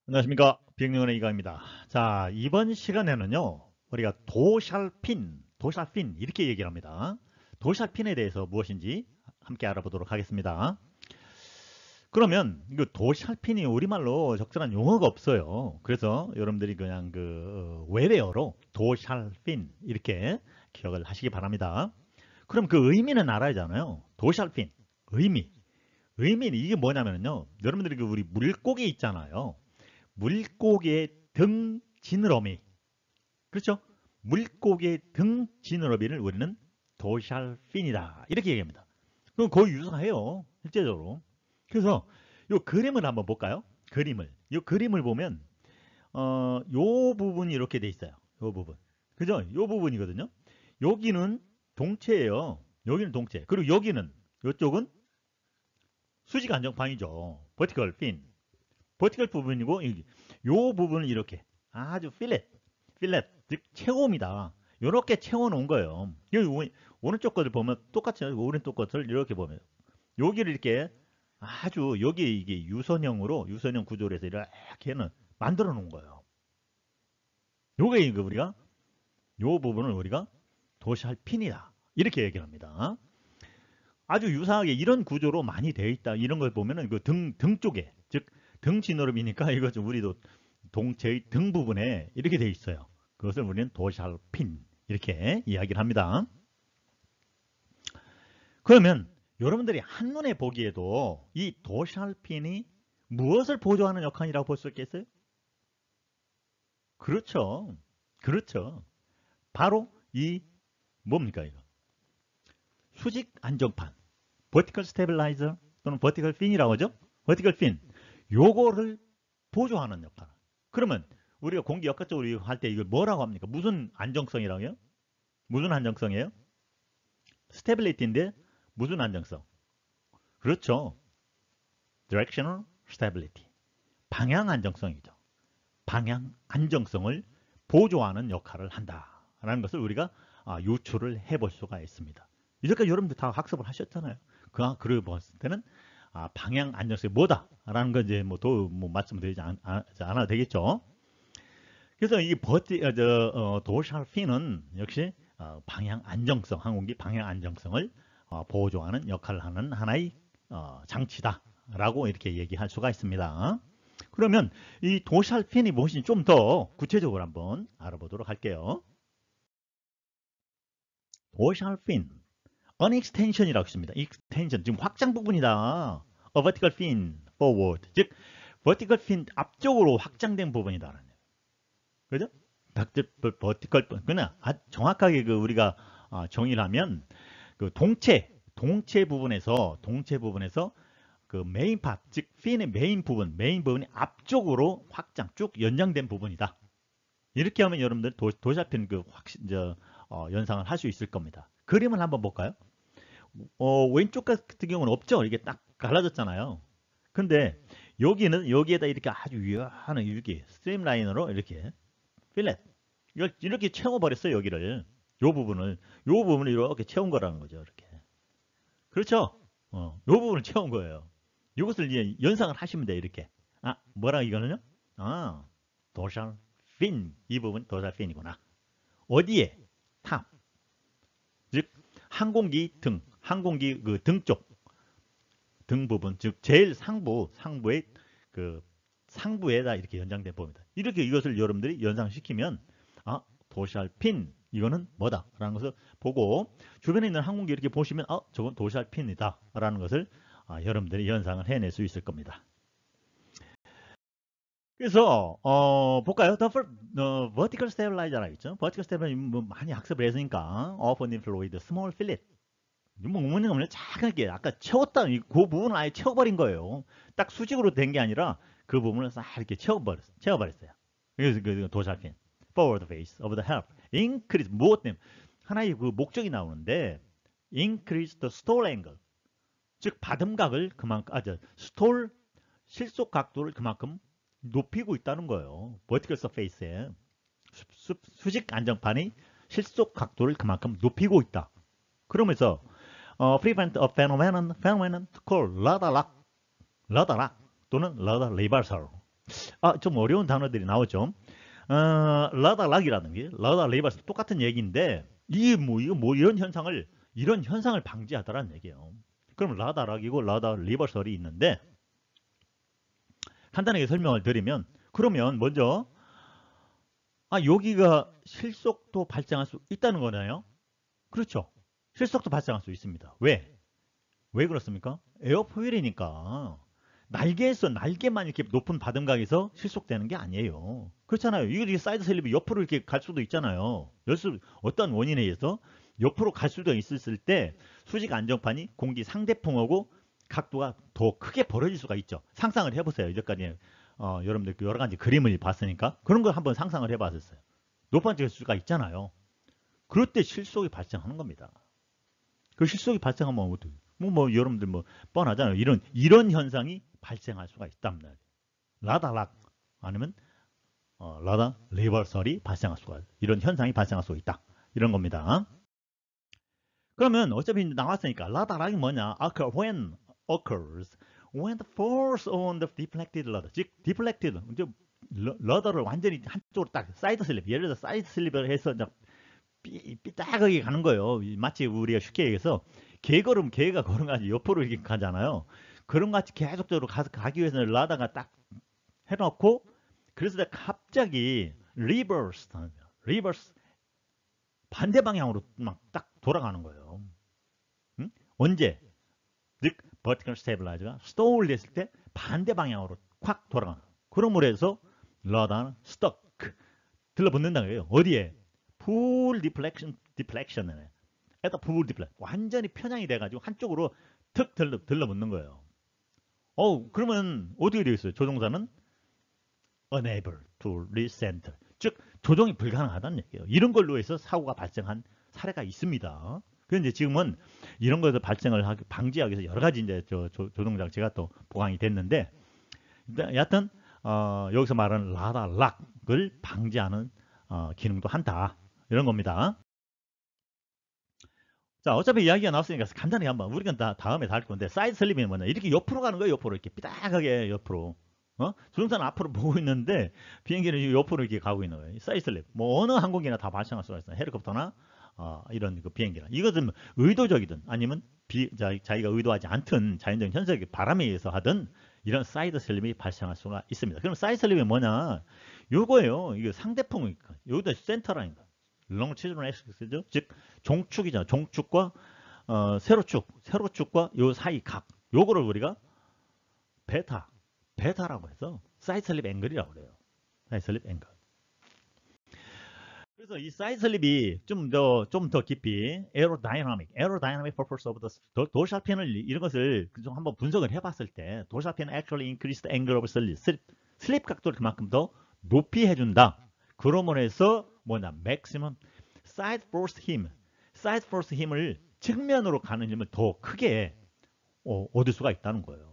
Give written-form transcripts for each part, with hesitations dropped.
안녕하십니까. 비행연의 이강입니다. 자, 이번 시간에는요, 우리가 도샬핀 이렇게 얘기를 합니다. 도샬핀에 대해서 무엇인지 함께 알아보도록 하겠습니다. 그러면 이 도샬핀이 우리말로 적절한 용어가 없어요. 그래서 여러분들이 그냥 외래어로 도샬핀 이렇게 기억을 하시기 바랍니다. 그럼 그 의미는 알아야 하잖아요. 도샬핀 의미는 이게 뭐냐면요, 여러분들이 우리 물고기 있잖아요. 물고기의 등 지느러미, 그렇죠? 물고기의 등 지느러미를 우리는 도샬핀이다 이렇게 얘기합니다. 그럼 거의 유사해요, 실제적으로. 그래서 이 그림을 한번 볼까요? 이 그림을 보면 요 부분이 이렇게 돼 있어요. 요 부분, 그죠? 요 부분이거든요. 여기는 동체예요. 여기는 동체. 그리고 여기는, 이쪽은 수직 안정판이죠. 버티컬 핀. 버티컬 부분이고, 요 부분을 이렇게 아주 필렛, 즉 채움이다. 이렇게 채워놓은 거예요. 여기 오른쪽 것을 보면 똑같이 오른쪽 것을 이렇게 보면 여기를 이렇게 아주 여기 이게 유선형 구조로 해서 이렇게는 만들어 놓은 거예요. 요게 이거 우리가 요 부분을 우리가 도샬핀이다 이렇게 얘기를 합니다. 아주 유사하게 이런 구조로 많이 되어 있다. 이런 걸 보면은 그 등 쪽에, 즉 등 진노름이니까 이거 좀 우리도 동체의 등 부분에 이렇게 되어 있어요. 그것을 우리는 도샬핀 이렇게 이야기를 합니다. 그러면 여러분들이 한눈에 보기에도 이 도샬핀이 무엇을 보조하는 역할이라고 볼 수 있겠어요? 그렇죠. 그렇죠. 바로 이 뭡니까 이거? 수직 안정판, vertical stabilizer 또는 vertical fin이라고 하죠. vertical fin. 요거를 보조하는 역할. 그러면 우리가 공기 역학적으로 할 때 이걸 뭐라고 합니까? 무슨 안정성이라고 해요? 무슨 안정성이에요? 스테빌리티인데 무슨 안정성? 그렇죠. directional stability. 방향 안정성이죠. 방향 안정성을 보조하는 역할을 한다라는 것을 우리가 유추를 해볼 수가 있습니다. 이제까지 여러분들 다 학습을 하셨잖아요. 그러고 봤을 때는 방향 안정성이 뭐다라는 거 이제 뭐 말씀드리지 않아도 되겠죠. 그래서 이 도샬핀은 역시 방향 안정성, 항공기 방향 안정성을 보조하는 역할을 하는 하나의 장치다라고 이렇게 얘기할 수가 있습니다. 그러면 이 도샬핀이 무엇인지 좀 더 구체적으로 한번 알아보도록 할게요. 도샬핀, an extension이라고 했습니다. extension, 지금 확장 부분이다. a vertical fin forward, 즉 vertical fin 앞쪽으로 확장된 부분이다. 그죠? 버티컬, 그냥 정확하게 우리가 정의를 하면 그 동체 부분에서 그 메인 파, 즉 핀의 메인 부분이 앞쪽으로 확장 쭉 연장된 부분이다. 이렇게 하면 여러분들 도시화편 연상을 할 수 있을 겁니다. 그림을 한번 볼까요? 왼쪽 같은 경우는 없죠. 이게 딱 갈라졌잖아요. 근데 여기에다 이렇게 아주 유연한 이렇게 스트림라인으로 이렇게 필렛 이렇게 채워버렸어요. 여기를 요 부분을 이렇게 채운 거라는 거죠. 이렇게 그렇죠. 요 부분을 채운 거예요. 이것을 이제 연상을 하시면 돼요. 이렇게 뭐라 이거는요? 도샬 핀, 이 부분 도샬 핀이구나. 어디에? 탑, 즉 항공기 그 등 쪽, 등 부분, 즉 제일 상부의 그 상부에다 이렇게 연장된 부분이다. 이렇게 이것을 여러분들이 연상시키면 도샬핀 이거는 뭐다 라는 것을 보고 주변에 있는 항공기 이렇게 보시면 저건 도샬핀이다 라는 것을 여러분들이 연상을 해낼 수 있을 겁니다. 그래서 볼까요? vertical stabilizer라고 있죠. vertical stabilizer 뭐 많이 학습을 했으니까 open fluid, small fillet 뭐 의문이 없는 작게 아까 채웠다 그 부분을 아예 채워버린 거예요. 딱 수직으로 된 게 아니라 그 부분을 싹 이렇게 채워버렸어요. 그래서 그 도살핀 forward face of the help increase 무엇 때문에 하나의 그 목적이 나오는데 increase the stall angle 즉 받음각을 그만큼 스톨 실속 각도를 그만큼 높이고 있다는 거예요. vertical surface에 수직 안정판이 실속 각도를 그만큼 높이고 있다. 그러면서 prevent a phenomenon called rudder lock 또는 rudder reversal. 좀 어려운 단어들이 나오죠. 라다락이라는 게 라다 레이버스 똑같은 얘기인데 이거 이런 현상을 방지하더라는 얘기예요. 그럼 라다락이고 라다 리버설이 있는데 간단하게 설명을 드리면 그러면 먼저 여기가 실속도 발생할 수 있다는 거네요. 그렇죠. 실속도 발생할 수 있습니다. 왜 그렇습니까? 에어포일이니까 날개만 이렇게 높은 바람각에서 실속되는 게 아니에요. 그렇잖아요. 이게 사이드 슬립이 옆으로 이렇게 갈 수도 있잖아요. 어떤 원인에 의해서 옆으로 갈 수도 있을 때 수직 안정판이 공기 상대풍하고 각도가 더 크게 벌어질 수가 있죠. 상상을 해보세요. 이제까지 여러분들 여러 가지 그림을 봤으니까 그런 걸 한번 상상을 해봤었어요. 높아질 수가 있잖아요. 그럴 때 실속이 발생하는 겁니다. 그 실속이 발생하면 어떻게? 여러분들 뻔하잖아요. 이런 현상이 발생할 수가 있답니다. 라다락 아니면 라다 리버설이 이런 현상이 발생할 수가 있다. 이런 겁니다. 그러면 어차피 나왔으니까 라다락이 뭐냐? When occurs when the force on the deflected rudder, 즉 deflected 러더를 완전히 한쪽으로 딱 사이드 슬립, 예를 들어 사이드 슬립을 해서 삐딱하게 가는 거예요. 마치 우리가 쉽게 얘기해서 개가 걸어가지고 옆으로 이렇게 가잖아요. 그런 같이 계속적으로 가기 위해서는 라다가 딱 해놓고 그래서 갑자기 리버스 반대 방향으로 막 딱 돌아가는 거예요. 응? 언제? 즉 vertical stabilizer가 스톨 됐을 때 반대 방향으로 콱 돌아가는 거예요. 그러므로 해서 라다는 stuck 들러붙는다는 거예요. 어디에? full deflection에 full deflection 완전히 편향이 돼가지고 한쪽으로 툭 들러붙는 거예요. 그러면 어떻게 되겠어요? 조종사는 unable to recenter, 즉 조종이 불가능하다는 얘기예요. 이런 걸로 해서 사고가 발생한 사례가 있습니다. 그런데 지금은 이런 것을 방지하기 위해서 여러 가지 이제 조종 장치가 또 보강이 됐는데, 여하튼 여기서 말하는 라다락을 방지하는 기능도 한다. 이런 겁니다. 자, 어차피 이야기가 나왔으니까 간단히 한번 우리가 다음에 다 할 건데, 사이드 슬립이 뭐냐? 이렇게 옆으로 가는 거예요. 옆으로 이렇게 삐딱하게 옆으로. 조종사는 앞으로 보고 있는데 비행기는 옆으로 이렇게 가고 있는 거예요. 사이드 슬립. 어느 항공기나 다 발생할 수가 있어요. 헬리콥터나 이런 비행기나. 이것은 의도적이든 아니면 자기가 의도하지 않든 자연적인 현상이 바람에 의해서 하든 이런 사이드 슬립이 발생할 수가 있습니다. 그럼 사이드 슬립이 뭐냐? 요거예요. 이게 상대풍이니까. 여기도 센터라인다. 롱치즈널 엑스죠. 즉 종축이잖아. 종축과 세로축과 요 사이 각. 요거를 우리가 베타라고 해서 사이드 슬립 앵글이라고 그래요. 사이드 슬립 앵글. 그래서 이 사이드 슬립이 좀 더 깊이 aerodynamic purpose of the 도샬핀을 이런 것을 좀 한번 분석을 해봤을 때 도샬핀 actually increased the angle of 슬립 각도를 그만큼 더 높이 해준다. 그러므로 해서 maximum side force 힘을 측면으로 가는 힘을 더 크게 얻을 수가 있다는 거예요.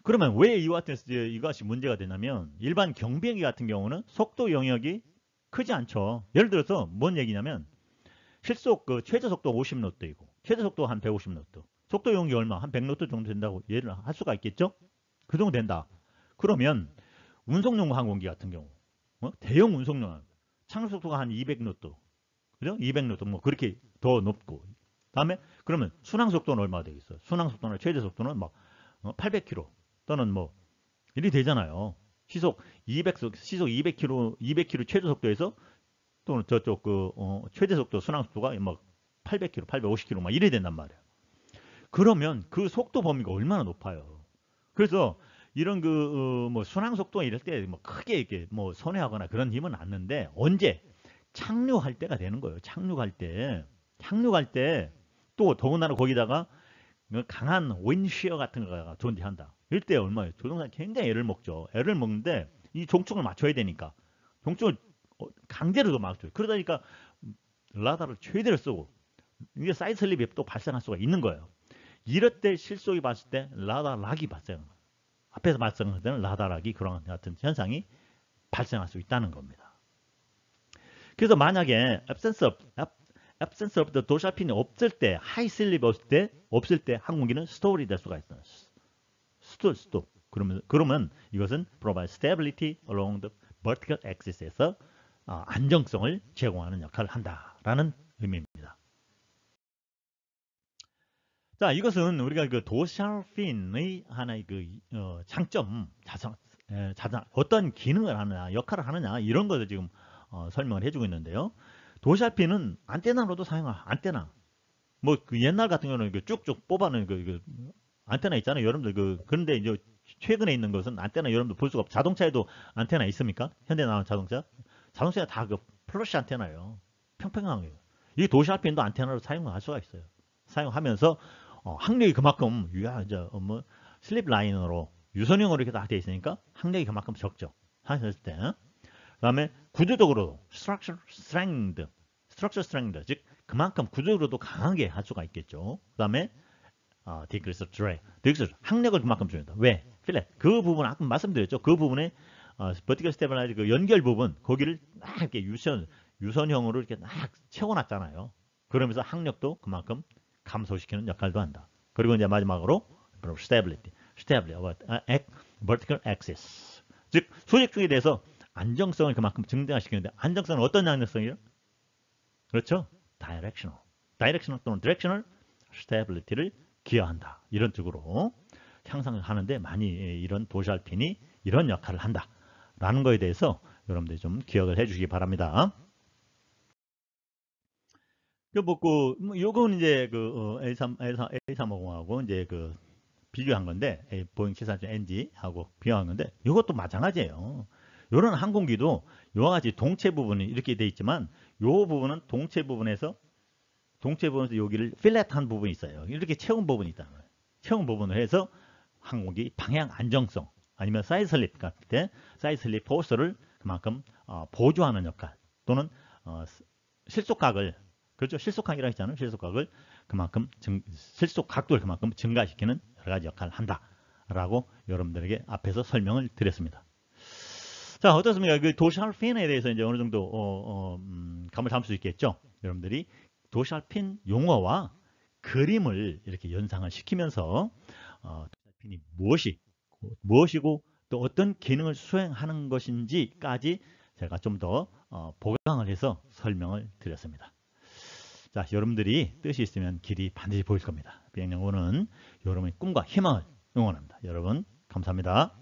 그러면 왜 이것이 문제가 되냐면 일반 경비행기 같은 경우는 속도 영역이 크지 않죠. 예를 들어서 뭔 얘기냐면 실속 최저 속도 50노트이고 최대 속도 한 150노트. 속도 영역이 얼마? 한 100노트 정도 된다고 예를 할 수가 있겠죠? 그 정도 된다. 그러면 운송용 항공기 같은 경우 대형 운송용 항공기 착륙 속도가 한 200노트. 그죠? 200노트 그렇게 더 높고. 다음에 그러면 순항 속도는 얼마 되겠어요? 순항 속도는 최대 속도는 800km 또는 이리 되잖아요. 시속 200km 최저 속도에서 또는 저쪽 최대 속도 순항 속도가 800km, 850km 이래 된단 말이에요. 그러면 그 속도 범위가 얼마나 높아요. 그래서 이런 순항 속도 이럴 때 크게 이렇게 손해하거나 그런 힘은 않는데 언제 착륙할 때가 되는 거예요. 착륙할 때 또 더군다나 거기다가 강한 윈시어 같은 거가 존재한다. 이럴 때 얼마예요? 조종사는 굉장히 애를 먹죠. 애를 먹는데 이 종축을 맞춰야 되니까 종축을 강제로 더 맞춰요. 그러다 보니까 라다를 최대로 쓰고 이게 사이드 슬립이 또 발생할 수가 있는 거예요. 이럴 때 실속이 봤을 때 라다락이 발생합니다. 앞에서 발생하는 라다락이 그런 같은 현상이 발생할 수 있다는 겁니다. 그래서 만약에 absence of the 도샬핀이 없을 때, 하이 슬립 없을 때 항공기는 스톨이 될 수가 있어요. 스톱. 그러면 이것은 provide stability along the vertical axis에서 안정성을 제공하는 역할을 한다라는 의미입니다. 자, 이것은 우리가 그 도샬핀의 하나의 그 장점, 어떤 기능을 하느냐, 역할을 하느냐 이런 것을 지금 설명을 해주고 있는데요. 도샬핀은 안테나로도 안테나. 뭐 그 옛날 같은 경우는 그 쭉쭉 뽑아는 그 안테나 있잖아요, 여러분들. 그런데 이제 최근에 있는 것은 안테나 여러분들 볼 수가 없고, 자동차에도 안테나 있습니까? 현대 나온 자동차가 다 그 플러시 안테나예요. 평평한 거예요. 이 도샬핀도 안테나로 사용할 수가 있어요. 사용하면서 항력이 그만큼 슬립 라인으로 유선형으로 이렇게 다 되어 있으니까 항력이 그만큼 적죠. 하셨을 때. 그다음에 구조적으로 structural strength, 즉 그만큼 구조적으로도 강하게 할 수가 있겠죠. 그다음에 decrease drag, 항력을 그만큼 줍니다. 왜? 필렛. 그 부분 아까 말씀드렸죠. 그 부분에 vertical stabilizer 그 연결 부분 거기를 막 이렇게 유선형으로 이렇게 막 채워놨잖아요. 그러면서 항력도 그만큼 감소시키는 역할도 한다. 그리고 이제 마지막으로 stability, vertical axis. 즉 수직 중에 대해서 안정성을 그만큼 증대시키는데, 안정성은 어떤 안정성이요? 그렇죠? directional 또는 directional stability를 기여한다. 이런 쪽으로 향상을 하는데 많이 이런 도샬핀이 이런 역할을 한다라는 거에 대해서 여러분들이 좀 기억을 해주시기 바랍니다. 요건 이제 A350하고 이제 비교한 건데, 보잉 737NG하고 비교한 건데, 이것도 마찬가지예요. 이런 항공기도 이와 같이 동체 부분이 이렇게 돼 있지만, 요 부분은 동체 부분에서 여기를 필렛한 부분이 있어요. 이렇게 채운 부분이 있다는 거예요. 채운 부분을 해서 항공기 방향 안정성, 아니면 사이드 슬립 같을 때 사이드 슬립 포스를 그만큼 보조하는 역할, 또는 실속각을, 그렇죠? 실속각이라고 했잖아요. 실속각을 그만큼 실속 각도를 그만큼 증가시키는 여러 가지 역할을 한다라고 여러분들에게 앞에서 설명을 드렸습니다. 자, 어떻습니까? 그 도샬핀에 대해서 이제 어느 정도 감을 잡을 수 있겠죠? 여러분들이 도샬핀 용어와 그림을 이렇게 연상을 시키면서 도샬핀이 무엇이고 또 어떤 기능을 수행하는 것인지까지 제가 좀 더 보강을 해서 설명을 드렸습니다. 자, 여러분들이 뜻이 있으면 길이 반드시 보일 겁니다. 비행연구원은 여러분의 꿈과 희망을 응원합니다. 여러분 감사합니다.